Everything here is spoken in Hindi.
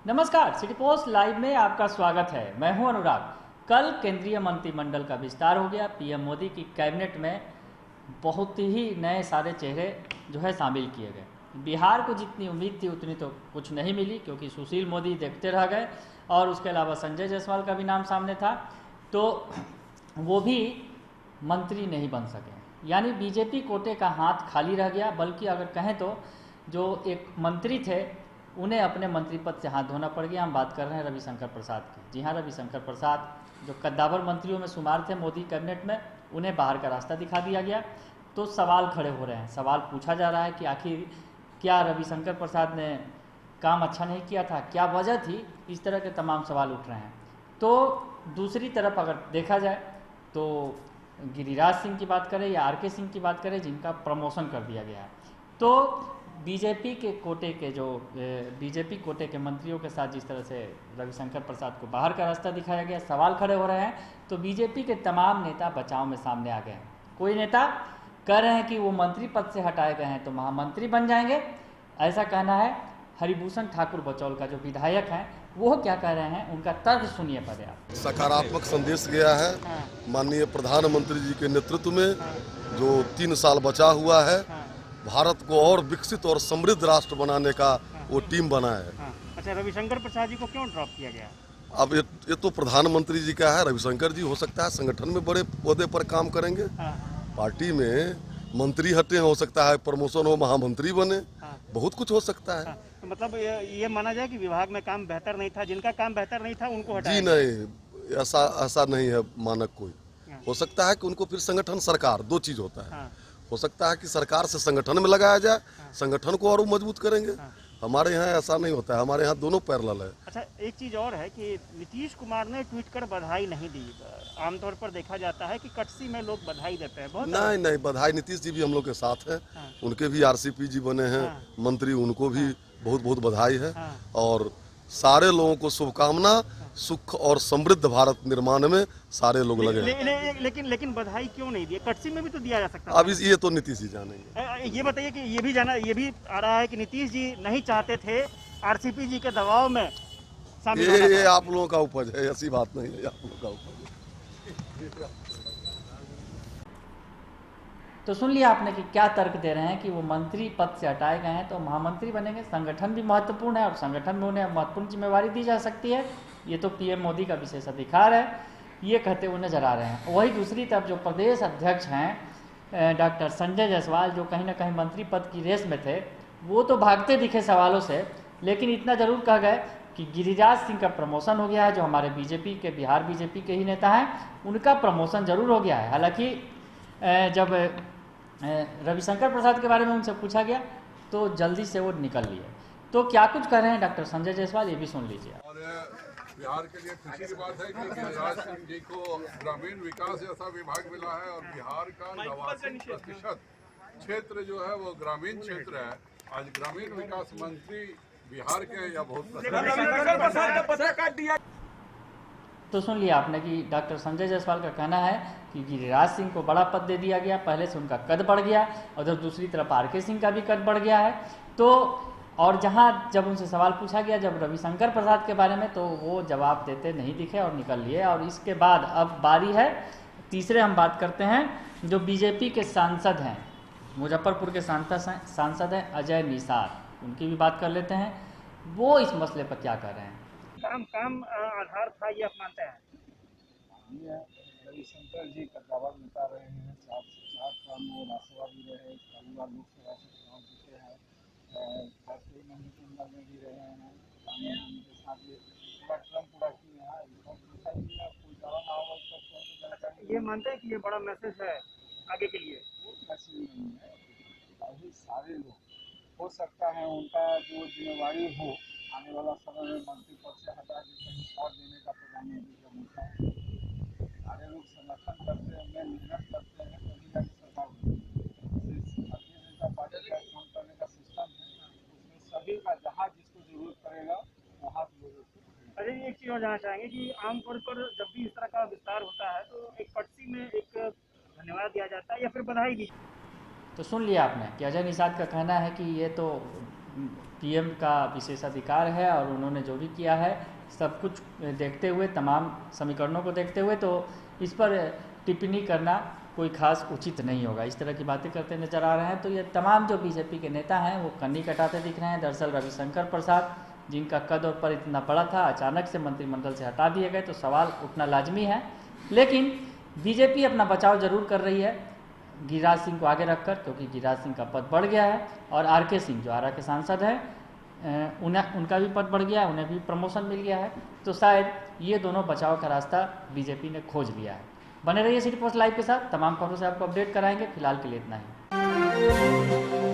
नमस्कार, सिटी पोस्ट लाइव में आपका स्वागत है। मैं हूं अनुराग। कल केंद्रीय मंत्रिमंडल का विस्तार हो गया। पीएम मोदी की कैबिनेट में बहुत ही नए सारे चेहरे जो है शामिल किए गए। बिहार को जितनी उम्मीद थी उतनी तो कुछ नहीं मिली, क्योंकि सुशील मोदी देखते रह गए और उसके अलावा संजय जायसवाल का भी नाम सामने था, तो वो भी मंत्री नहीं बन सके। यानी बीजेपी कोटे का हाथ खाली रह गया। बल्कि अगर कहें तो जो एक मंत्री थे उन्हें अपने मंत्री पद से हाथ धोना पड़ गया। हम बात कर रहे हैं रविशंकर प्रसाद की। जी हाँ, रविशंकर प्रसाद जो कद्दावर मंत्रियों में शुमार थे मोदी कैबिनेट में, उन्हें बाहर का रास्ता दिखा दिया गया। तो सवाल खड़े हो रहे हैं, सवाल पूछा जा रहा है कि आखिर क्या रविशंकर प्रसाद ने काम अच्छा नहीं किया था, क्या वजह थी, इस तरह के तमाम सवाल उठ रहे हैं। तो दूसरी तरफ अगर देखा जाए तो गिरिराज सिंह की बात करें या आरके सिंह की बात करें, जिनका प्रमोशन कर दिया गया है, तो बीजेपी कोटे के मंत्रियों के साथ जिस तरह से रविशंकर प्रसाद को बाहर का रास्ता दिखाया गया, सवाल खड़े हो रहे हैं। तो बीजेपी के तमाम नेता बचाव में सामने आ गए हैं। कोई नेता कह रहे हैं कि वो मंत्री पद से हटाए गए हैं तो महामंत्री बन जाएंगे, ऐसा कहना है हरिभूषण ठाकुर बचौल का, जो विधायक हैं। वो क्या कह रहे हैं, उनका तर्क सुनिए पहले आप। सकारात्मक संदेश गया है माननीय प्रधानमंत्री जी के नेतृत्व में। जो 3 साल बचा हुआ है, भारत को और विकसित और समृद्ध राष्ट्र बनाने का वो टीम बना है। अच्छा, रविशंकर प्रसाद जी को क्यों ड्रॉप किया गया? अब ये तो प्रधानमंत्री जी का है। रविशंकर जी हो सकता है संगठन में बड़े पौधे पर काम करेंगे, पार्टी में मंत्री हटे, हो सकता है प्रमोशन हो, महामंत्री बने, बहुत कुछ हो सकता है। तो मतलब ये माना जाए कि विभाग में काम बेहतर नहीं था, जिनका काम बेहतर नहीं था उनको हटाया जी नहीं, ऐसा नहीं है मानक कोई। हो सकता है कि उनको फिर संगठन सरकार, 2 चीज होता है। हो सकता है कि सरकार से संगठन में लगाया जाए, संगठन को और मजबूत करेंगे। हमारे यहाँ ऐसा नहीं होता है, हमारे यहाँ दोनों पैरेलल है। अच्छा, एक चीज और है कि नीतीश कुमार ने ट्वीट कर बधाई नहीं दी। आमतौर पर देखा जाता है कि कटसी में लोग बधाई देते हैं। बहुत नहीं, बधाई, नीतीश जी भी हम लोग के साथ हैं। उनके भी आरसीपी जी बने हैं मंत्री, उनको भी बहुत बहुत बधाई है। और सारे लोगों को शुभकामना, सुख और समृद्ध भारत निर्माण में सारे लोग लगे। लेकिन बधाई क्यों नहीं दी? कटसी में भी तो दिया जा सकता। अब ये तो नीतीश जी जानेंगे। ये बताइए कि ये भी आ रहा है कि नीतीश जी नहीं चाहते थे आरसीपी जी के दबाव में शामिल होना। ये आप लोगों का उपज है, ऐसी बात नहीं है, आप लोगों का उपज। तो सुन लिया आपने कि क्या तर्क दे रहे हैं कि वो मंत्री पद से हटाए गए हैं तो महामंत्री बनेंगे। संगठन भी महत्वपूर्ण है और संगठन में उन्हें महत्वपूर्ण जिम्मेवारी दी जा सकती है। ये तो पीएम मोदी का विशेष अधिकार है, ये कहते हुए नजर आ रहे हैं। वही दूसरी तरफ जो प्रदेश अध्यक्ष हैं डॉक्टर संजय जायसवाल, जो कहीं ना कहीं मंत्री पद की रेस में थे, वो तो भागते दिखे सवालों से। लेकिन इतना जरूर कह गए कि गिरिराज सिंह का प्रमोशन हो गया है, जो हमारे बिहार बीजेपी के ही नेता हैं, उनका प्रमोशन जरूर हो गया है। हालांकि जब रविशंकर प्रसाद के बारे में उनसे पूछा गया तो जल्दी से वो निकल लिए। तो क्या कुछ कह रहे हैं डॉक्टर संजय जायसवाल, ये भी सुन लीजिए। और बिहार के लिए खुशी की बात है कि गिरिराज सिंह जी को ग्रामीण विकास जैसा विभाग मिला है और बिहार का 89% क्षेत्र जो है वो ग्रामीण क्षेत्र है। आज ग्रामीण विकास मंत्री बिहार के या बहुत तो सुन लिया आपने कि डॉक्टर संजय जायसवाल का कहना है कि गिरिराज सिंह को बड़ा पद दे दिया गया, पहले से उनका कद बढ़ गया, और उधर दूसरी तरफ आरके सिंह का भी कद बढ़ गया है। तो और जहां जब उनसे सवाल पूछा गया जब रविशंकर प्रसाद के बारे में, तो वो जवाब देते नहीं दिखे और निकल लिए। और इसके बाद अब बारी है तीसरे, हम बात करते हैं जो बीजेपी के सांसद हैं, मुजफ्फरपुर के सांसद हैं अजय निषाद, उनकी भी बात कर लेते हैं। वो इस मसले पर क्या कर रहे हैं। काम आधार था, ये आप मानते हैं? रविशंकर जी कद्दावर नेता रहे हैं, 7 काम वो राज्यसभा भी रहे, कई बार लोकसभा से चुनाव जीते हैं, राष्ट्रीय मंत्रिमंडल में भी रहे हैं, प्रधानमंत्री के साथ भी पूरा टर्म पूरा किए हैं। कोई ज़्यादा ना हो जानकारी। ये मानते हैं कि ये बड़ा मैसेज है आगे के लिए? वो मैसेज नहीं है, अभी सारे लोग हो सकता है उनका जो जिम्मेवारी हो आने वाला समय में मंत्री पद से हटा के कहीं और देने का प्रधानमंत्री का मुद्दा है। सारे लोग समर्थन करते हैं, मेहनत करते हैं, तभी जाके सरकार भारतीय जनता पार्टी का काम करने का सिस्टम है, उसमें सभी का जहाँ जिसको जरूरत पड़ेगा वहाँ लोगों को। अरे, एक चीज़ और जानना चाहेंगे कि आमतौर पर जब भी इस तरह का विस्तार होता है तो एक कटसी में एक धन्यवाद दिया जाता है या फिर बधाई दी। तो सुन लिया आपने कि अजय निषाद का कहना है कि ये तो पीएम का विशेषाधिकार है और उन्होंने जो भी किया है सब कुछ देखते हुए, तमाम समीकरणों को देखते हुए, तो इस पर टिप्पणी करना कोई खास उचित नहीं होगा। इस तरह की बातें करते नजर आ रहे हैं। तो ये तमाम जो बीजेपी के नेता हैं वो कन्नी कटाते दिख रहे हैं। दरअसल रविशंकर प्रसाद, जिनका कद और पर इतना बड़ा था, अचानक से मंत्रिमंडल से हटा दिए गए, तो सवाल उठना लाजमी है। लेकिन बीजेपी अपना बचाव जरूर कर रही है गिरिराज सिंह को आगे रखकर, क्योंकि गिरिराज सिंह का पद बढ़ गया है और आरके सिंह जो आरा के सांसद हैं उनका भी पद बढ़ गया है, उन्हें भी प्रमोशन मिल गया है। तो शायद ये दोनों बचाव का रास्ता बीजेपी ने खोज लिया है। बने रहिए सिटी पोस्ट लाइव के साथ, तमाम खबरों से आपको अपडेट कराएंगे। फिलहाल के लिए इतना ही।